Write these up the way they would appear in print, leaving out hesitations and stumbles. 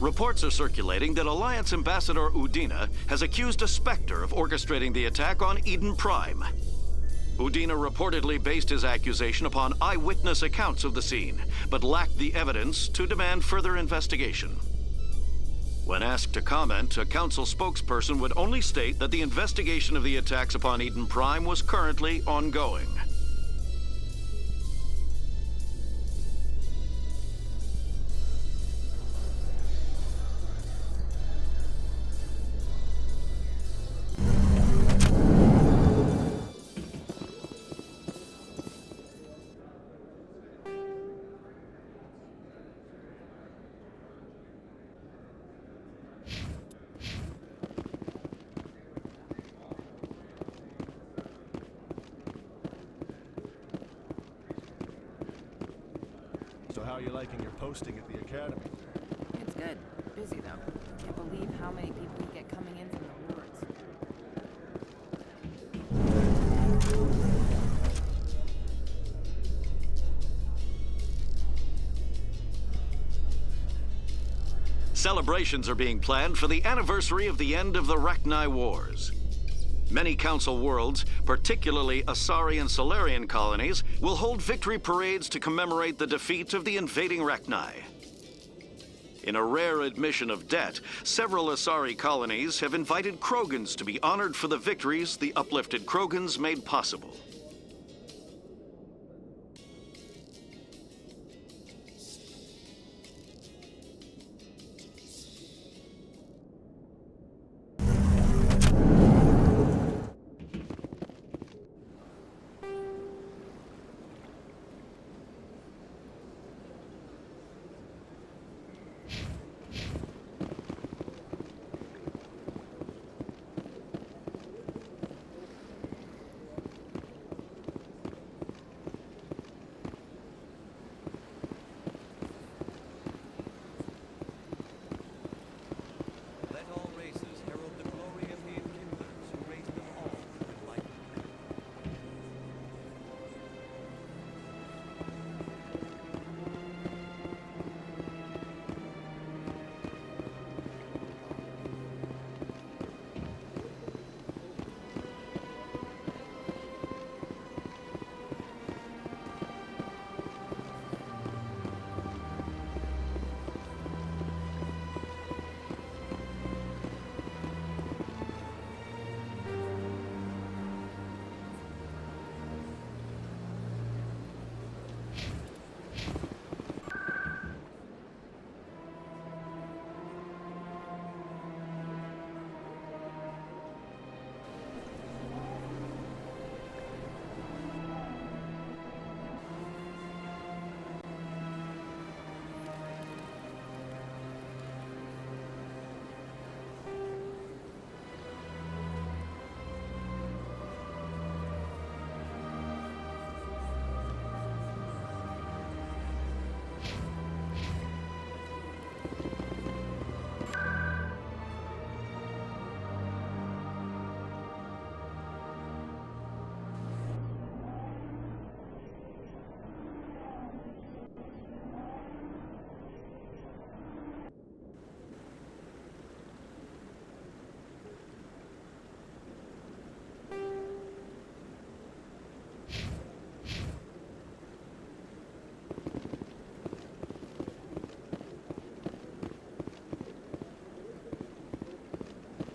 Reports are circulating that Alliance Ambassador Udina has accused a Spectre of orchestrating the attack on Eden Prime. Udina reportedly based his accusation upon eyewitness accounts of the scene, but lacked the evidence to demand further investigation. When asked to comment, a council spokesperson would only state that the investigation of the attacks upon Eden Prime was currently ongoing. So how are you liking your posting at the Academy? It's good. Busy, though. Can't believe how many people you get coming in from the wards. Celebrations are being planned for the anniversary of the end of the Rachni Wars. Many Council worlds, particularly Asari and Solarian colonies, will hold victory parades to commemorate the defeat of the invading Rachni. In a rare admission of debt, several Asari colonies have invited Krogans to be honored for the victories the uplifted Krogans made possible.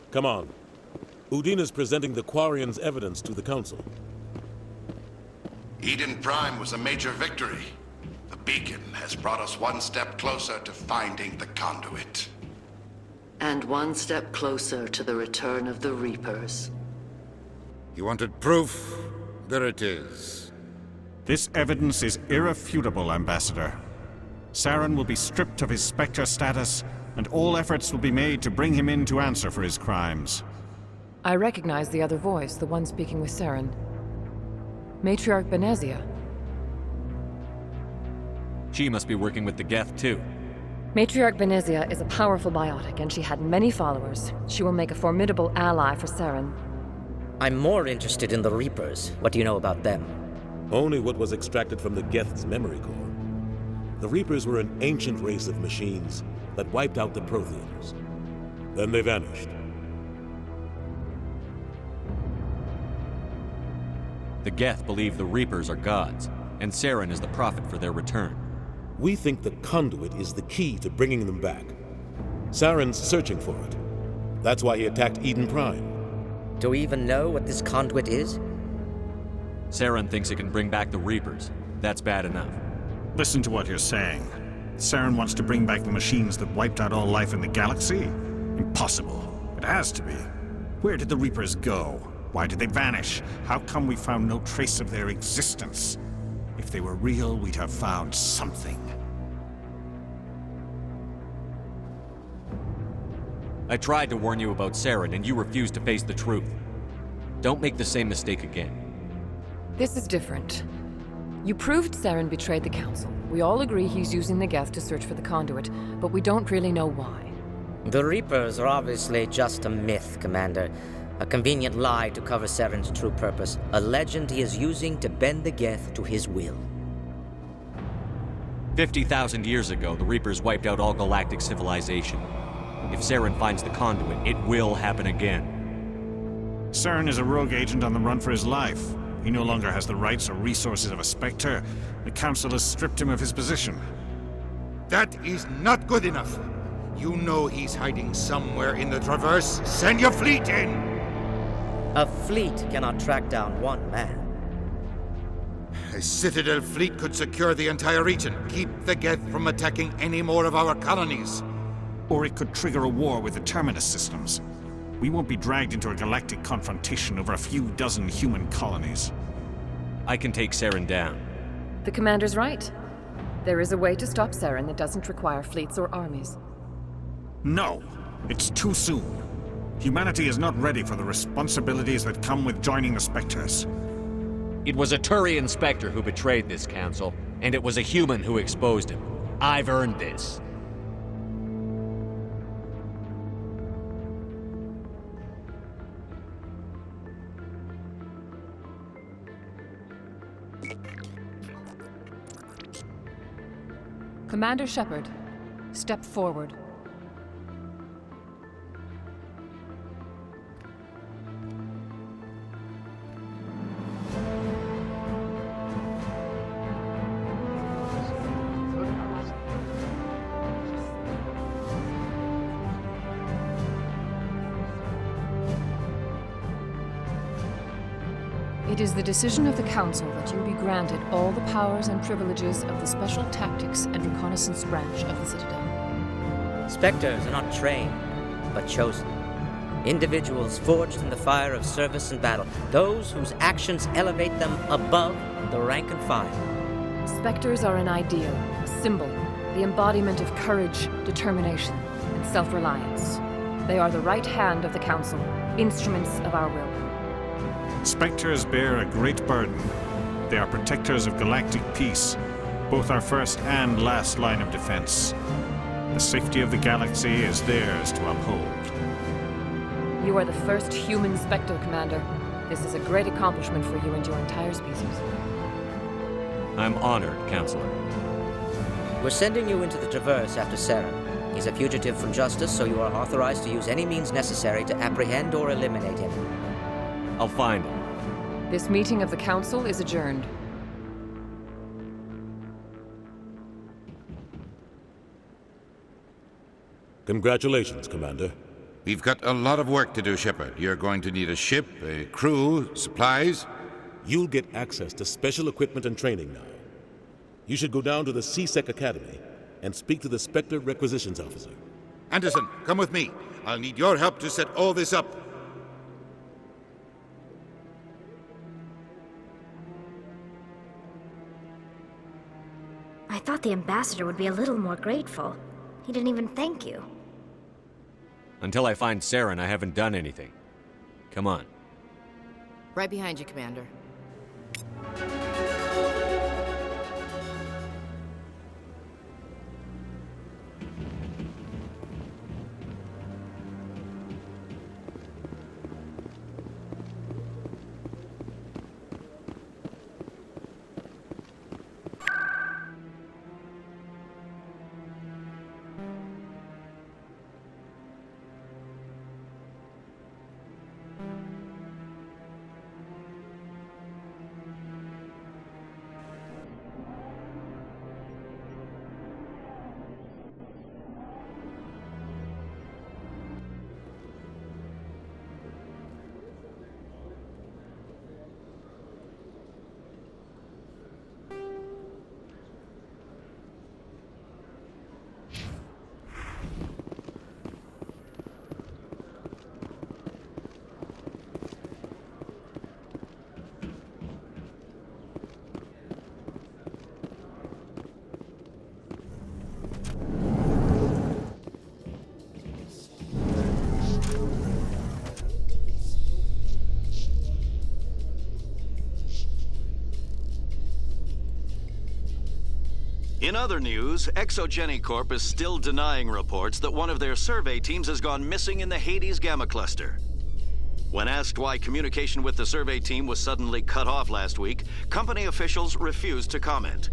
Come on. Udina's presenting the Quarians' evidence to the Council. Eden Prime was a major victory. The beacon has brought us one step closer to finding the conduit. And one step closer to the return of the Reapers. You wanted proof? There it is. This evidence is irrefutable, Ambassador. Saren will be stripped of his Spectre status, and all efforts will be made to bring him in to answer for his crimes. I recognize the other voice, the one speaking with Saren. Matriarch Benezia. She must be working with the Geth, too. Matriarch Benezia is a powerful biotic, and she had many followers. She will make a formidable ally for Saren. I'm more interested in the Reapers. What do you know about them? Only what was extracted from the Geth's memory core. The Reapers were an ancient race of machines, that wiped out the Protheans. Then they vanished. The Geth believe the Reapers are gods, and Saren is the prophet for their return. We think the conduit is the key to bringing them back. Saren's searching for it. That's why he attacked Eden Prime. Do we even know what this conduit is? Saren thinks it can bring back the Reapers. That's bad enough. Listen to what you're saying. Saren wants to bring back the machines that wiped out all life in the galaxy? Impossible. It has to be. Where did the Reapers go? Why did they vanish? How come we found no trace of their existence? If they were real, we'd have found something. I tried to warn you about Saren, and you refused to face the truth. Don't make the same mistake again. This is different. You proved Saren betrayed the Council. We all agree he's using the Geth to search for the conduit, but we don't really know why. The Reapers are obviously just a myth, Commander. A convenient lie to cover Saren's true purpose. A legend he is using to bend the Geth to his will. 50,000 years ago, the Reapers wiped out all galactic civilization. If Saren finds the conduit, it will happen again. Saren is a rogue agent on the run for his life. He no longer has the rights or resources of a Spectre. The Council has stripped him of his position. That is not good enough. You know he's hiding somewhere in the Traverse. Send your fleet in! A fleet cannot track down one man. A Citadel fleet could secure the entire region, keep the Geth from attacking any more of our colonies. Or it could trigger a war with the Terminus systems. We won't be dragged into a galactic confrontation over a few dozen human colonies. I can take Saren down. The Commander's right. There is a way to stop Saren that doesn't require fleets or armies. No! It's too soon. Humanity is not ready for the responsibilities that come with joining the Spectres. It was a Turian Spectre who betrayed this council, and it was a human who exposed him. I've earned this. Commander Shepard, step forward. It is the decision of the Council that you be granted all the powers and privileges of the Special Tactics and Reconnaissance Branch of the Citadel. Spectres are not trained, but chosen. Individuals forged in the fire of service and battle. Those whose actions elevate them above the rank and file. Spectres are an ideal, a symbol, the embodiment of courage, determination, and self-reliance. They are the right hand of the Council, instruments of our will. Spectres bear a great burden. They are protectors of galactic peace, both our first and last line of defense. The safety of the galaxy is theirs to uphold. You are the first human Spectre, Commander. This is a great accomplishment for you and your entire species. I'm honored, Counselor. We're sending you into the Traverse after Saren. He's a fugitive from justice, so you are authorized to use any means necessary to apprehend or eliminate him. I'll find him. This meeting of the Council is adjourned. Congratulations, Commander. We've got a lot of work to do, Shepard. You're going to need a ship, a crew, supplies. You'll get access to special equipment and training now. You should go down to the C-Sec Academy and speak to the Spectre Requisitions Officer. Anderson, come with me. I'll need your help to set all this up. I thought the ambassador would be a little more grateful. He didn't even thank you. Until I find Saren, I haven't done anything. Come on. Right behind you, Commander. In other news, Exogeny Corp is still denying reports that one of their survey teams has gone missing in the Hades Gamma Cluster. When asked why communication with the survey team was suddenly cut off last week, company officials refused to comment.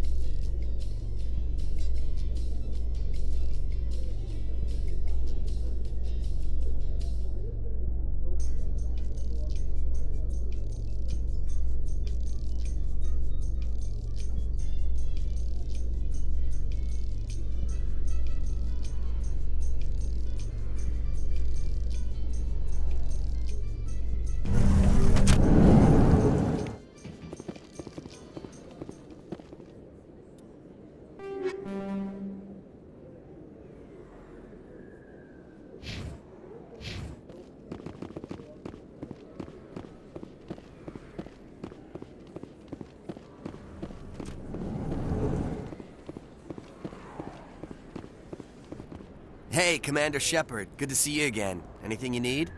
Hey, Commander Shepard. Good to see you again. Anything you need?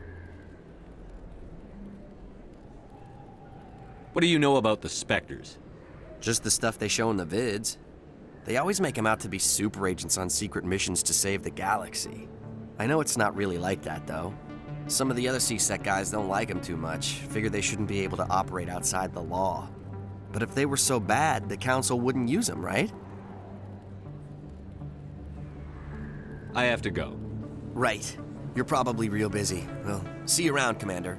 What do you know about the Spectres? Just the stuff they show in the vids. They always make them out to be super agents on secret missions to save the galaxy. I know it's not really like that, though. Some of the other C-Sec guys don't like them too much, figure they shouldn't be able to operate outside the law. But if they were so bad, the Council wouldn't use them, right? I have to go. Right. You're probably real busy. Well, see you around, Commander.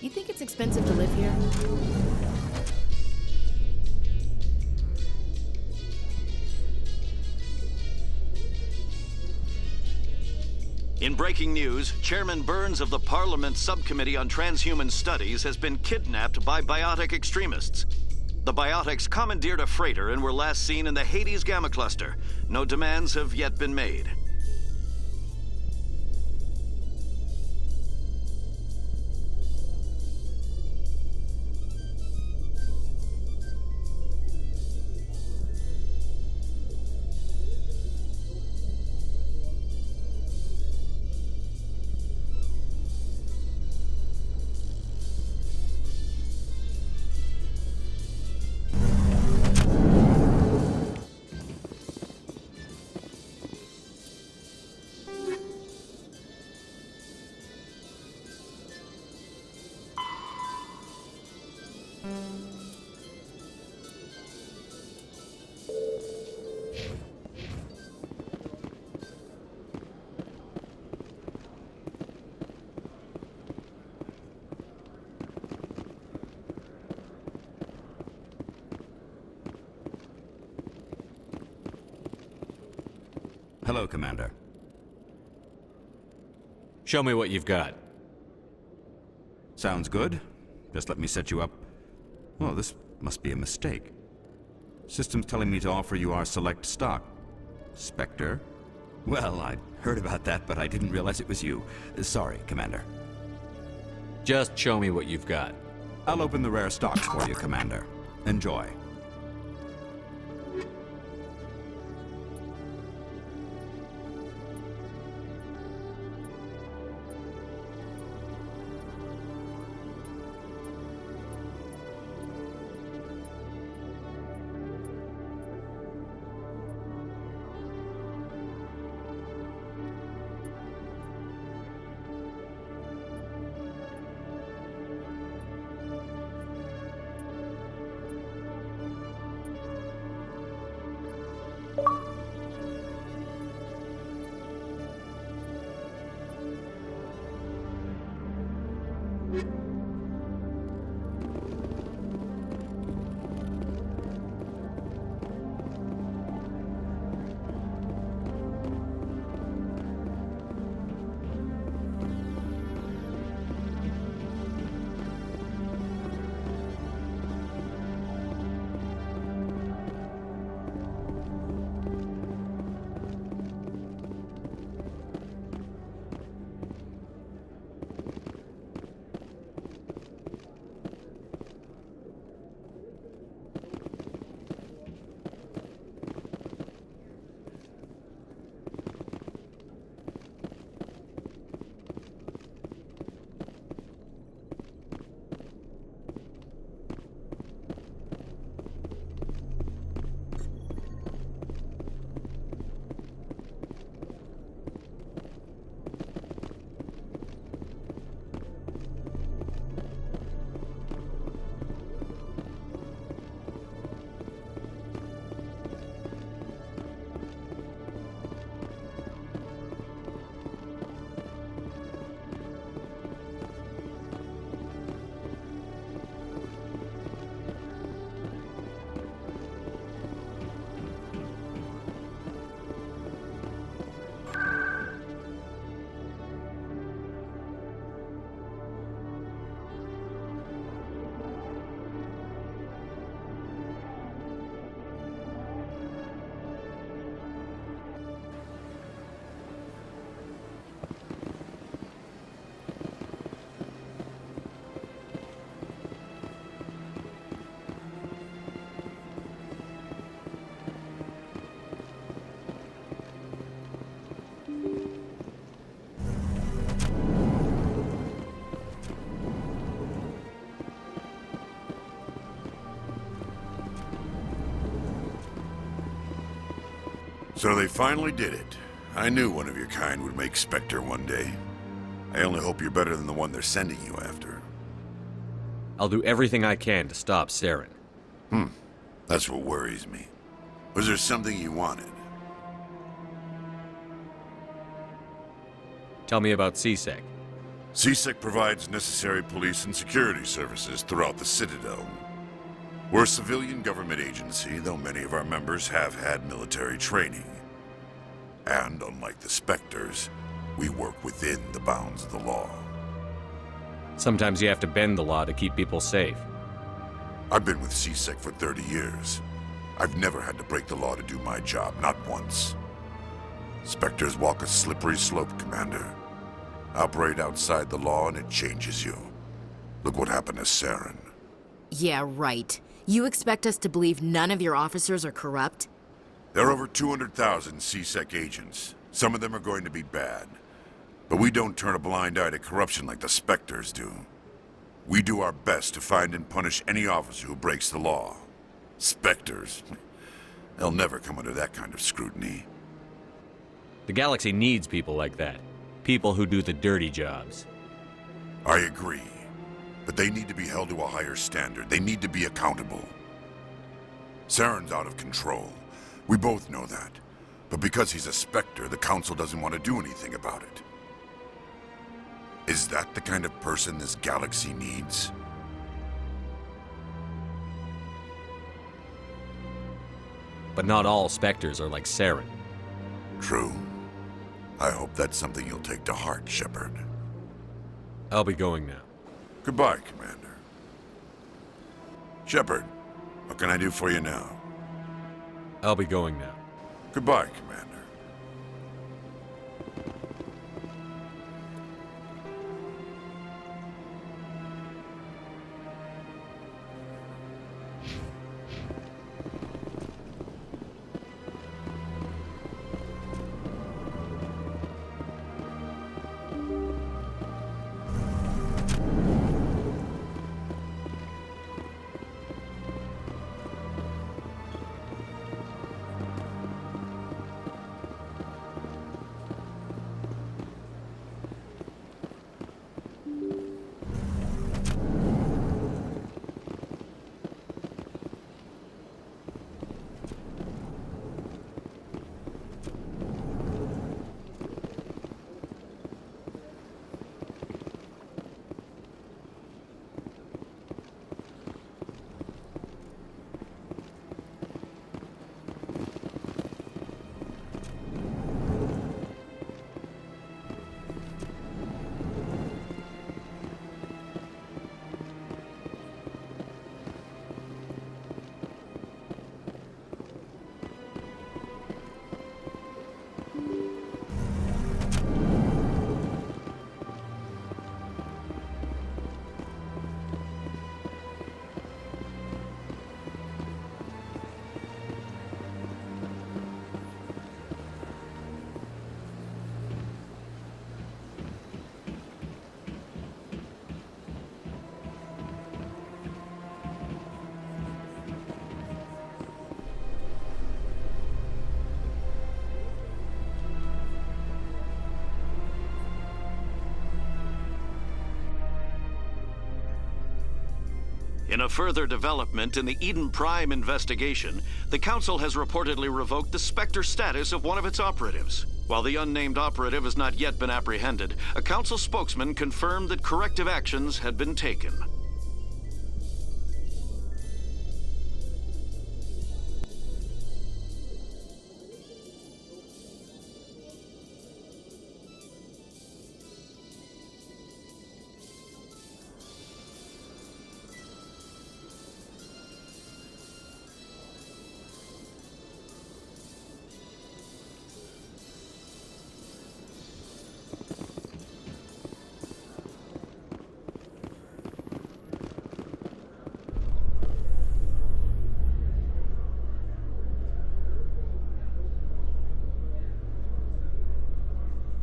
You think it's expensive to live here? In breaking news, Chairman Burns of the Parliament Subcommittee on Transhuman Studies has been kidnapped by biotic extremists. The biotics commandeered a freighter and were last seen in the Hades Gamma Cluster. No demands have yet been made. Hello, Commander. Show me what you've got. Sounds good. Just let me set you up. Oh, this must be a mistake. System's telling me to offer you our select stock. Spectre? Well, I'd heard about that, but I didn't realize it was you. Sorry, Commander. Just show me what you've got. I'll open the rare stocks for you, Commander. Enjoy. So they finally did it. I knew one of your kind would make Spectre one day. I only hope you're better than the one they're sending you after. I'll do everything I can to stop Saren. That's what worries me. Was there something you wanted? Tell me about C-Sec. C-Sec provides necessary police and security services throughout the Citadel. We're a civilian government agency, though many of our members have had military training. And unlike the Spectres, we work within the bounds of the law. Sometimes you have to bend the law to keep people safe. I've been with C-Sec for 30 years. I've never had to break the law to do my job, not once. Spectres walk a slippery slope, Commander. Operate outside the law and it changes you. Look what happened to Saren. Yeah, right. You expect us to believe none of your officers are corrupt? There are over 200,000 C-Sec agents. Some of them are going to be bad. But we don't turn a blind eye to corruption like the Spectres do. We do our best to find and punish any officer who breaks the law. Spectres, they'll never come under that kind of scrutiny. The Galaxy needs people like that. People who do the dirty jobs. I agree. But they need to be held to a higher standard. They need to be accountable. Saren's out of control. We both know that. But because he's a Spectre, the Council doesn't want to do anything about it. Is that the kind of person this galaxy needs? But not all Spectres are like Saren. True. I hope that's something you'll take to heart, Shepard. I'll be going now. Goodbye, Commander. Shepard, what can I do for you now? I'll be going now. Goodbye, Commander. In a further development in the Eden Prime investigation, the Council has reportedly revoked the Spectre status of one of its operatives. While the unnamed operative has not yet been apprehended, a Council spokesman confirmed that corrective actions had been taken.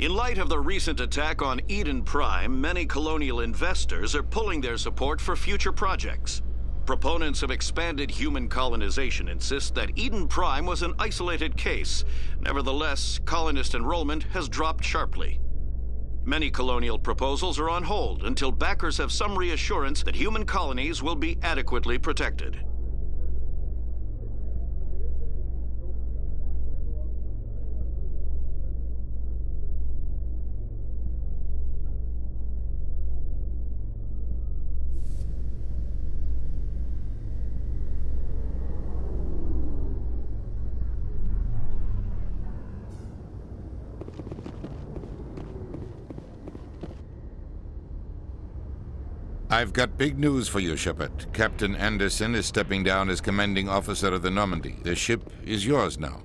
In light of the recent attack on Eden Prime, many colonial investors are pulling their support for future projects. Proponents of expanded human colonization insist that Eden Prime was an isolated case. Nevertheless, colonist enrollment has dropped sharply. Many colonial proposals are on hold until backers have some reassurance that human colonies will be adequately protected. I've got big news for you, Shepard. Captain Anderson is stepping down as commanding officer of the Normandy. The ship is yours now.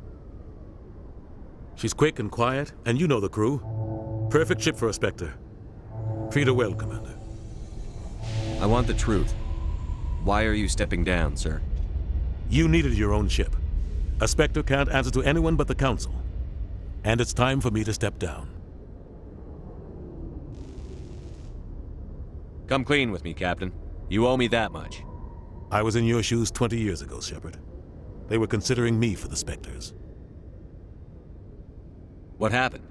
She's quick and quiet, and you know the crew. Perfect ship for a Spectre. Treat her well, Commander. I want the truth. Why are you stepping down, sir? You needed your own ship. A Spectre can't answer to anyone but the Council. And it's time for me to step down. Come clean with me, Captain. You owe me that much. I was in your shoes 20 years ago, Shepard. They were considering me for the Spectres. What happened?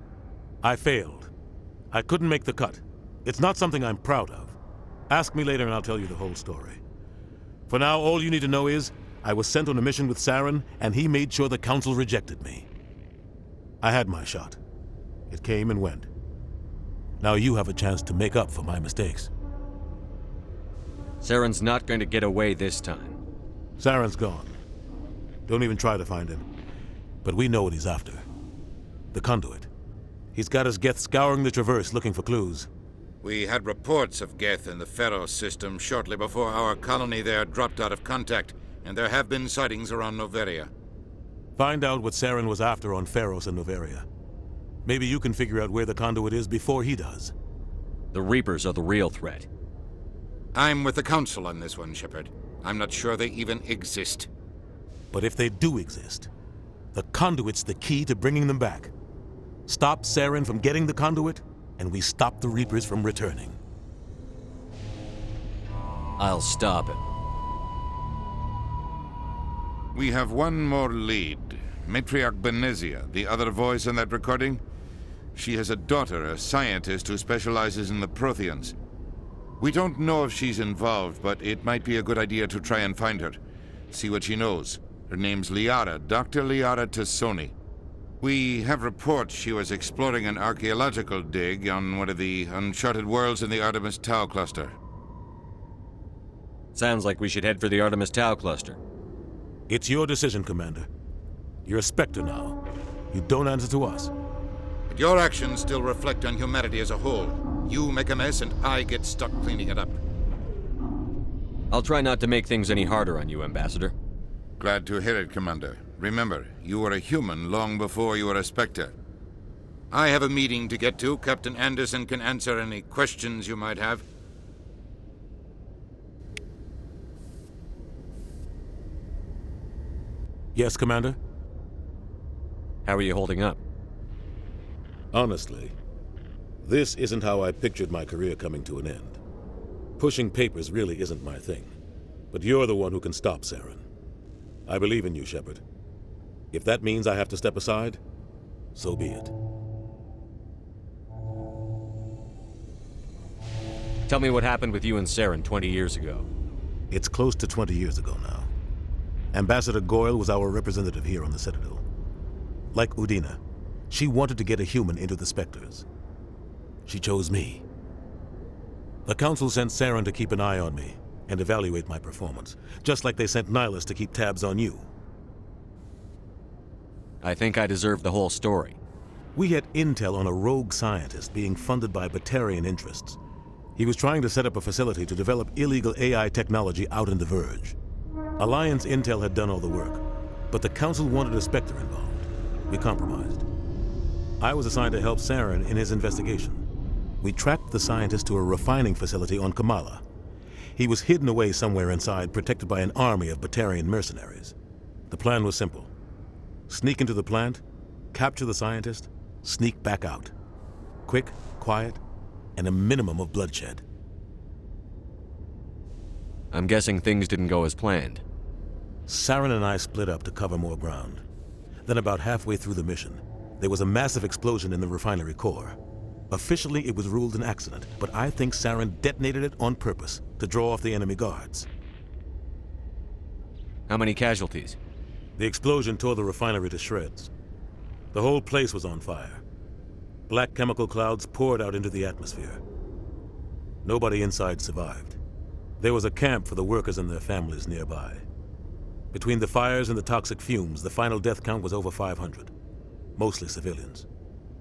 I failed. I couldn't make the cut. It's not something I'm proud of. Ask me later and I'll tell you the whole story. For now, all you need to know is, I was sent on a mission with Saren, and he made sure the Council rejected me. I had my shot. It came and went. Now you have a chance to make up for my mistakes. Saren's not going to get away this time. Saren's gone. Don't even try to find him. But we know what he's after. The conduit. He's got his Geth scouring the Traverse looking for clues. We had reports of Geth in the Pharos system shortly before our colony there dropped out of contact, and there have been sightings around Noveria. Find out what Saren was after on Pharos and Noveria. Maybe you can figure out where the conduit is before he does. The Reapers are the real threat. I'm with the Council on this one, Shepard. I'm not sure they even exist. But if they do exist, the conduit's the key to bringing them back. Stop Saren from getting the conduit, and we stop the Reapers from returning. I'll stop it. We have one more lead. Matriarch Benezia, the other voice in that recording. She has a daughter, a scientist who specializes in the Protheans. We don't know if she's involved, but it might be a good idea to try and find her. See what she knows. Her name's Liara, Dr. Liara Tassoni. We have reports she was exploring an archaeological dig on one of the uncharted worlds in the Artemis Tau cluster. Sounds like we should head for the Artemis Tau cluster. It's your decision, Commander. You're a Spectre now. You don't answer to us. But your actions still reflect on humanity as a whole. You make a mess and I get stuck cleaning it up. I'll try not to make things any harder on you, Ambassador. Glad to hear it, Commander. Remember, you were a human long before you were a Spectre. I have a meeting to get to. Captain Anderson can answer any questions you might have. Yes, Commander? How are you holding up? Honestly, this isn't how I pictured my career coming to an end. Pushing papers really isn't my thing. But you're the one who can stop Saren. I believe in you, Shepard. If that means I have to step aside, so be it. Tell me what happened with you and Saren 20 years ago. It's close to 20 years ago now. Ambassador Goyle was our representative here on the Citadel. Like Udina, she wanted to get a human into the Spectres. She chose me. The Council sent Saren to keep an eye on me and evaluate my performance, just like they sent Nihilus to keep tabs on you. I think I deserve the whole story. We had intel on a rogue scientist being funded by Batarian interests. He was trying to set up a facility to develop illegal AI technology out in the Verge. Alliance intel had done all the work, but the Council wanted a Spectre involved. We compromised. I was assigned to help Saren in his investigation. We tracked the scientist to a refining facility on Kamala. He was hidden away somewhere inside, protected by an army of Batarian mercenaries. The plan was simple. Sneak into the plant, capture the scientist, sneak back out. Quick, quiet, and a minimum of bloodshed. I'm guessing things didn't go as planned. Saren and I split up to cover more ground. Then about halfway through the mission, there was a massive explosion in the refinery core. Officially, it was ruled an accident, but I think Saren detonated it on purpose to draw off the enemy guards. How many casualties? The explosion tore the refinery to shreds. The whole place was on fire. Black chemical clouds poured out into the atmosphere. Nobody inside survived. There was a camp for the workers and their families nearby. Between the fires and the toxic fumes, the final death count was over 500. Mostly civilians.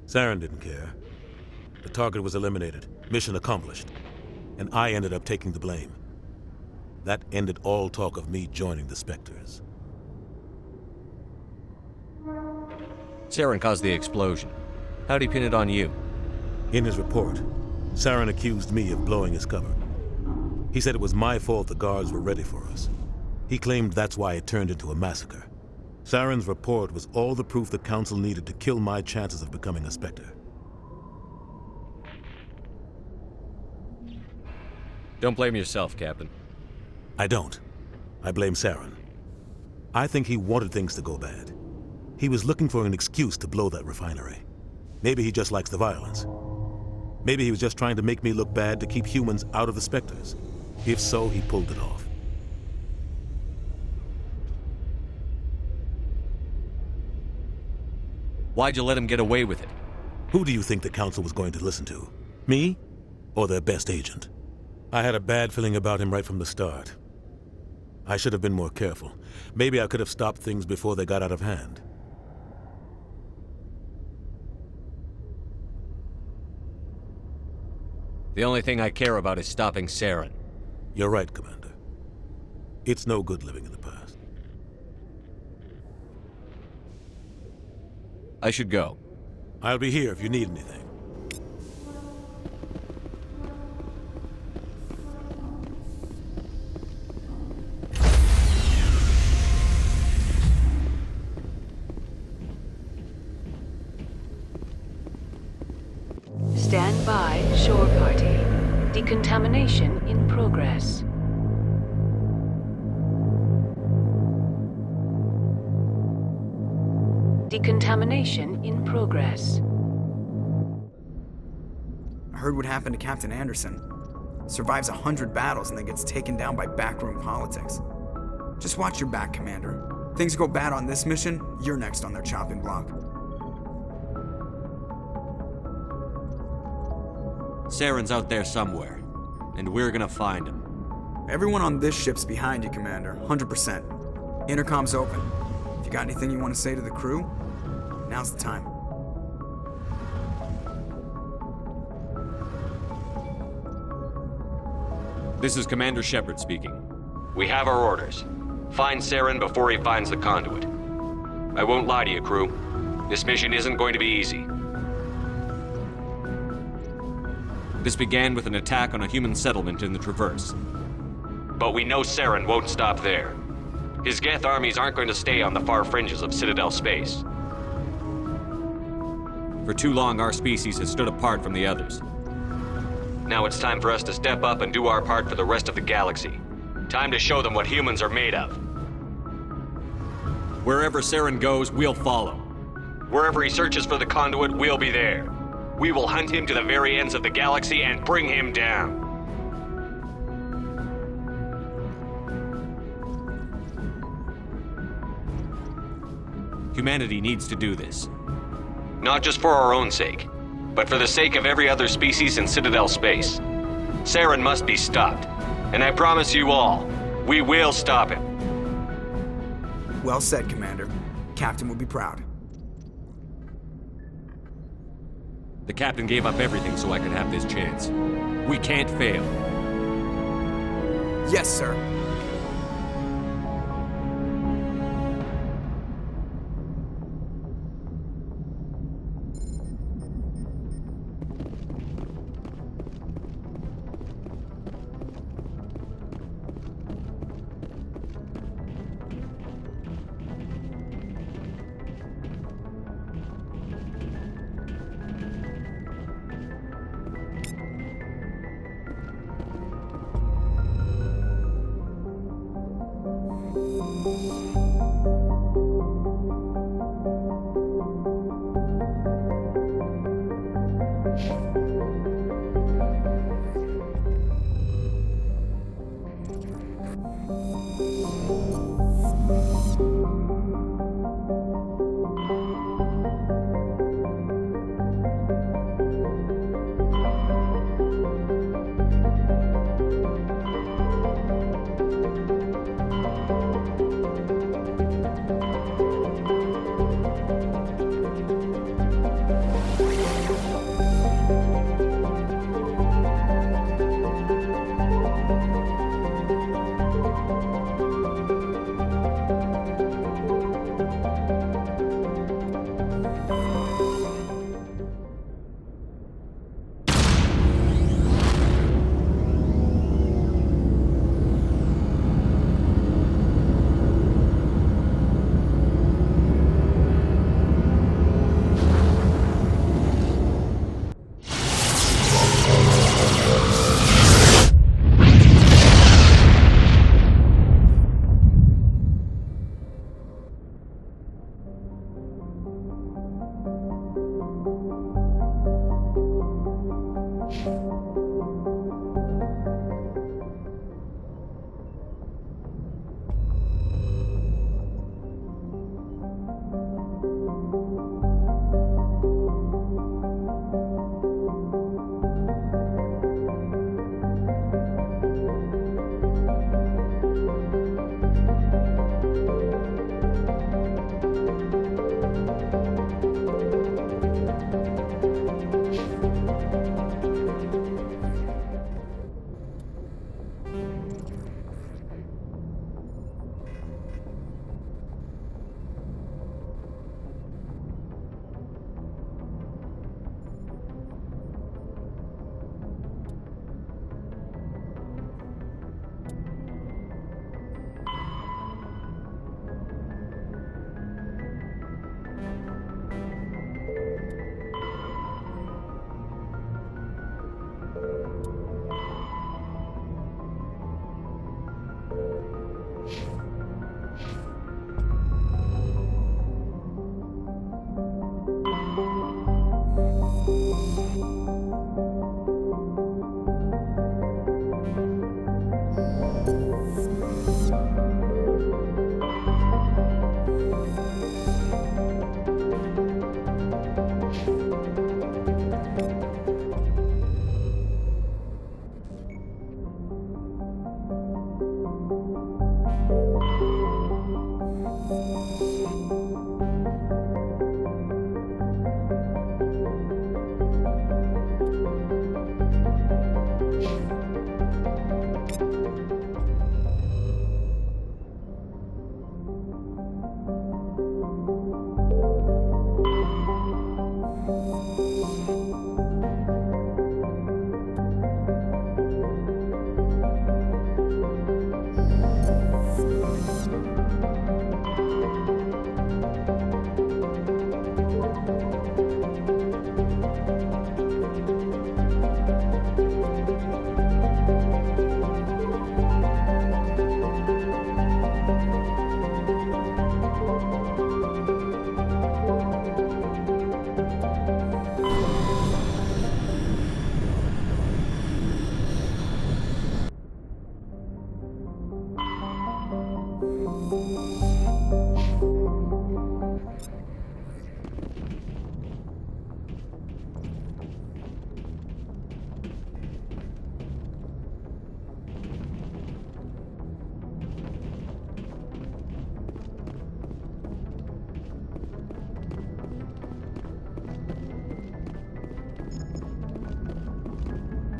Saren didn't care. The target was eliminated, mission accomplished, and I ended up taking the blame. That ended all talk of me joining the Spectres. Saren caused the explosion. How'd he pin it on you? In his report, Saren accused me of blowing his cover. He said it was my fault the guards were ready for us. He claimed that's why it turned into a massacre. Saren's report was all the proof the Council needed to kill my chances of becoming a Spectre. Don't blame yourself, Captain. I don't. I blame Saren. I think he wanted things to go bad. He was looking for an excuse to blow that refinery. Maybe he just likes the violence. Maybe he was just trying to make me look bad to keep humans out of the Spectres. If so, he pulled it off. Why'd you let him get away with it? Who do you think the Council was going to listen to? Me? Or their best agent? I had a bad feeling about him right from the start. I should have been more careful. Maybe I could have stopped things before they got out of hand. The only thing I care about is stopping Saren. You're right, Commander. It's no good living in the past. I should go. I'll be here if you need anything. Stand by, shore party. Decontamination in progress. Decontamination in progress. I heard what happened to Captain Anderson. Survives 100 battles and then gets taken down by backroom politics. Just watch your back, Commander. Things go bad on this mission, you're next on their chopping block. Saren's out there somewhere, and we're gonna find him. Everyone on this ship's behind you, Commander, 100%. Intercom's open. If you got anything you want to say to the crew, now's the time. This is Commander Shepard speaking. We have our orders. Find Saren before he finds the conduit. I won't lie to you, crew. This mission isn't going to be easy. This began with an attack on a human settlement in the Traverse. But we know Saren won't stop there. His Geth armies aren't going to stay on the far fringes of Citadel space. For too long, our species has stood apart from the others. Now it's time for us to step up and do our part for the rest of the galaxy. Time to show them what humans are made of. Wherever Saren goes, we'll follow. Wherever he searches for the conduit, we'll be there. We will hunt him to the very ends of the galaxy and bring him down. Humanity needs to do this. Not just for our own sake, but for the sake of every other species in Citadel space. Saren must be stopped. And I promise you all, we will stop him. Well said, Commander. Captain will be proud. The captain gave up everything so I could have this chance. We can't fail. Yes, sir.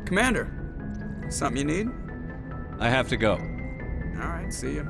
Commander, something you need? I have to go. All right, see ya.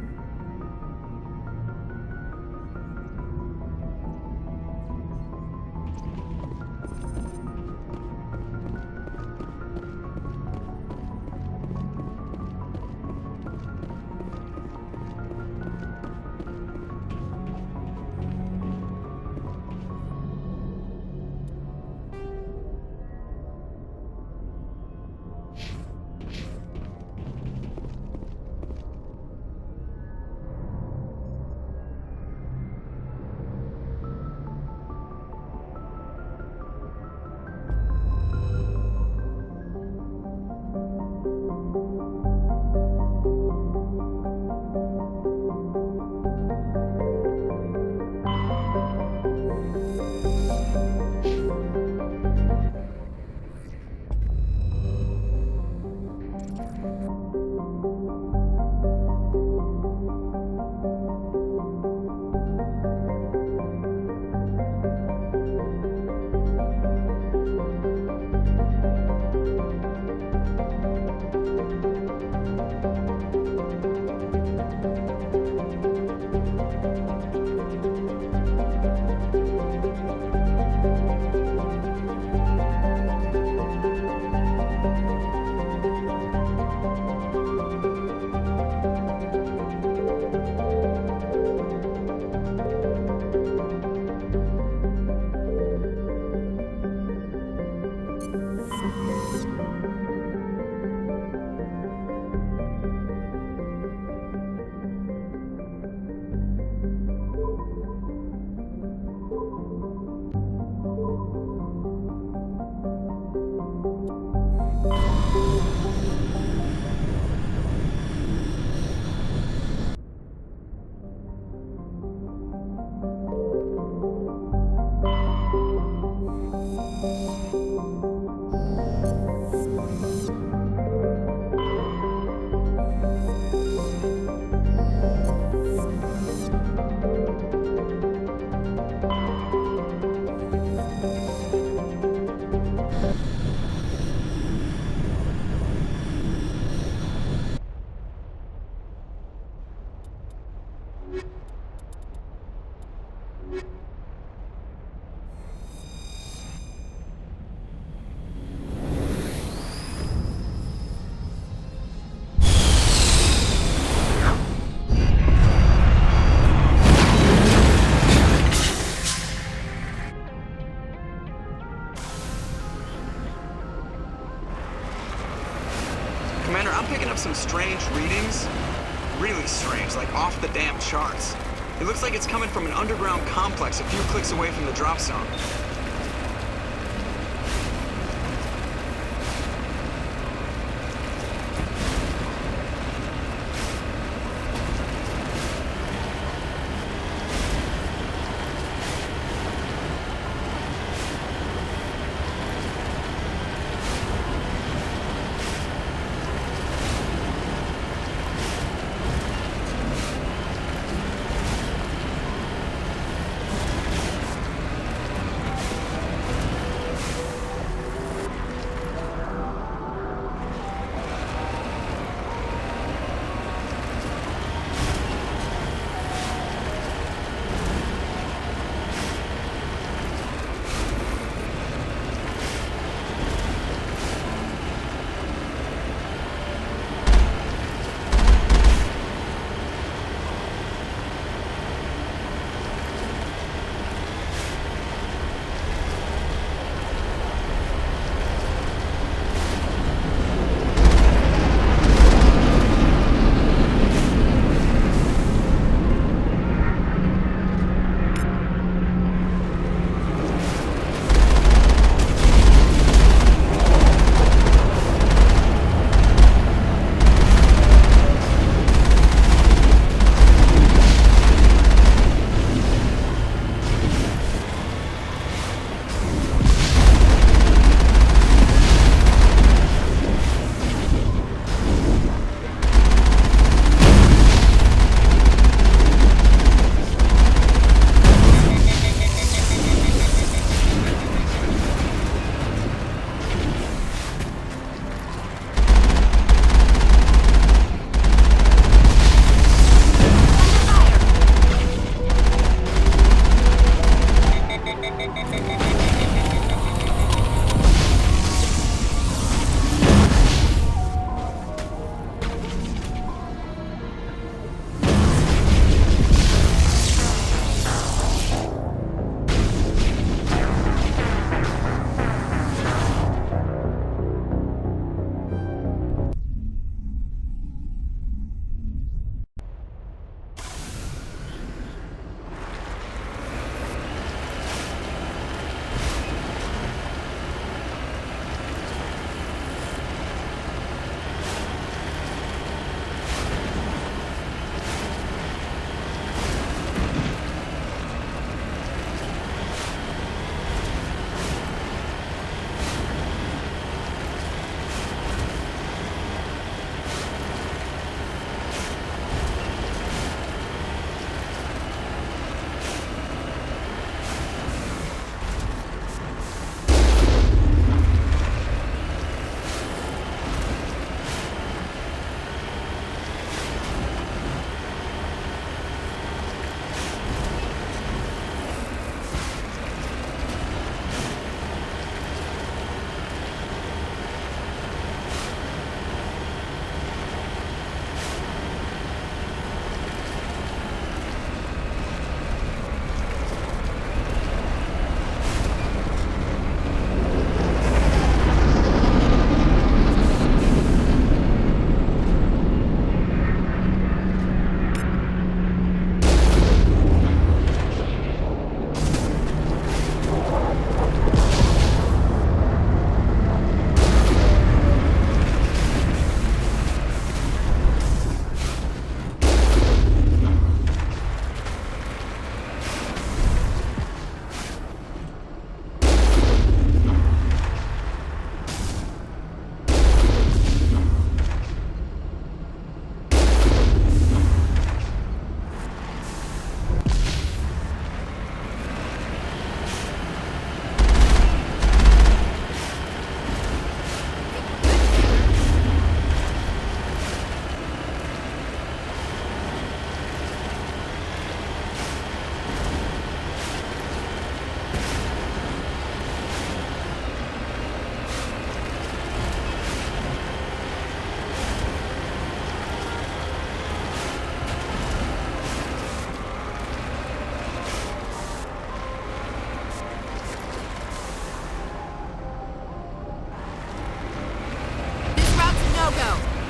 Commander, I'm picking up some strange readings. Really strange, like off the damn charts. It looks like it's coming from an underground complex a few clicks away from the drop zone.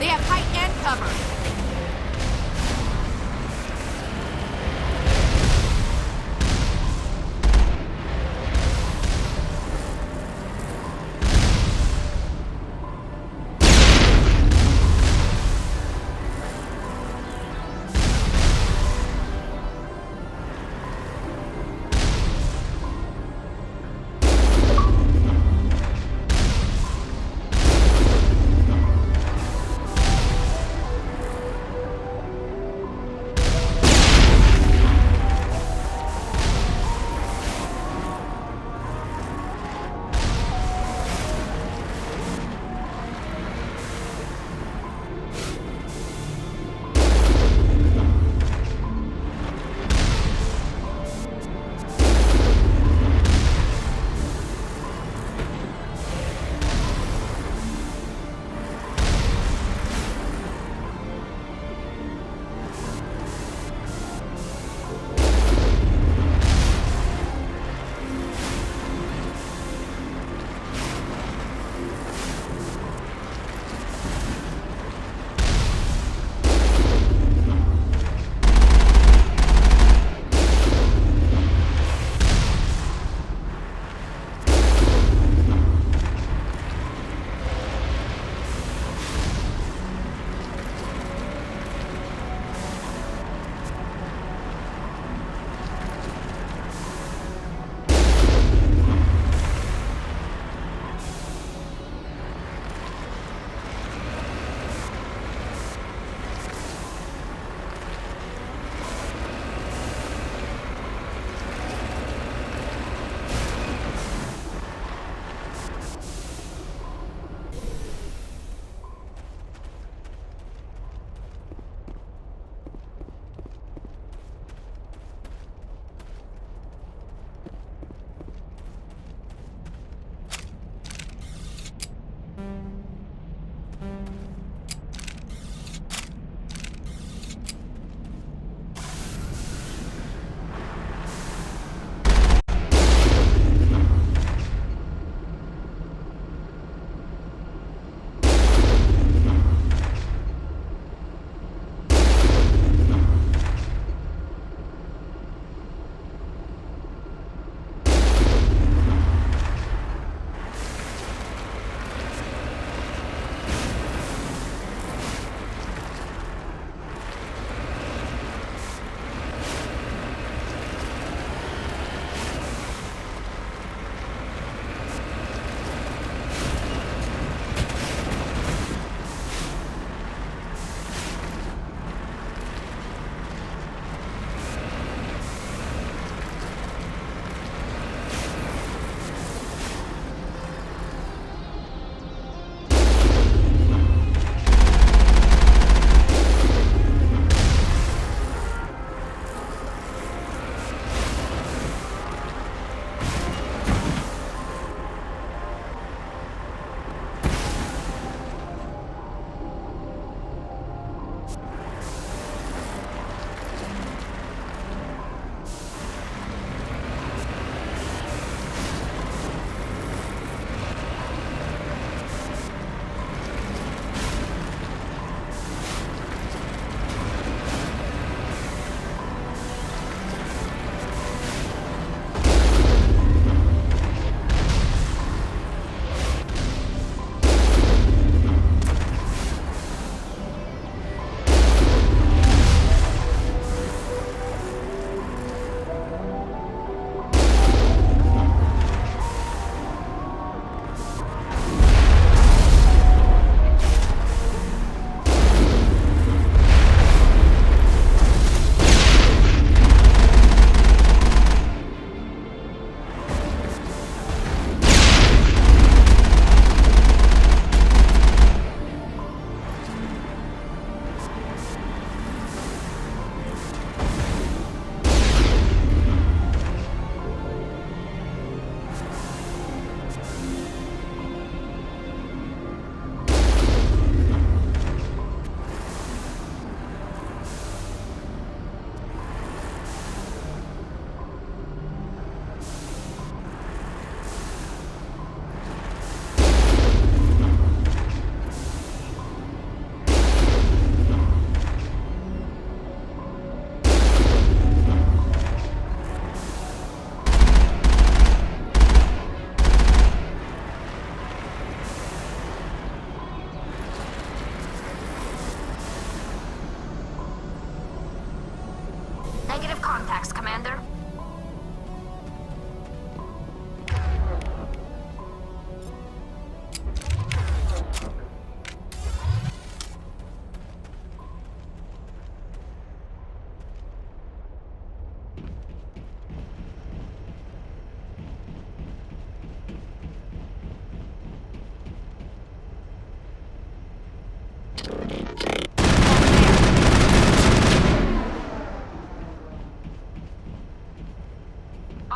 They have height and cover.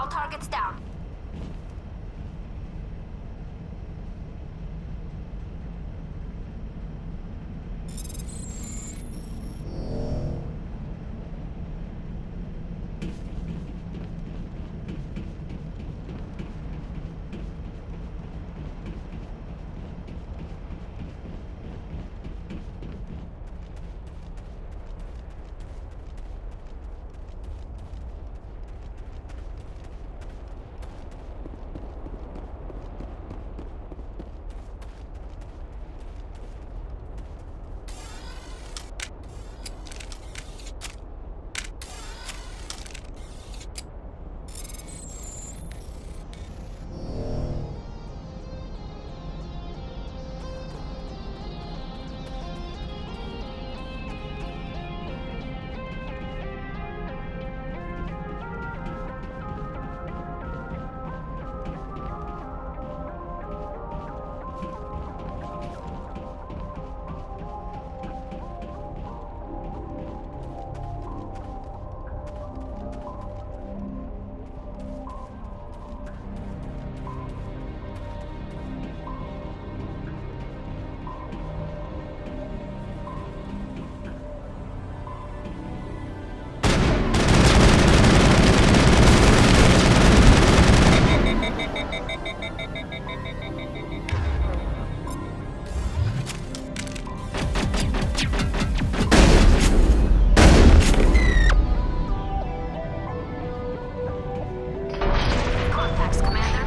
All targets down. Contacts, Commander.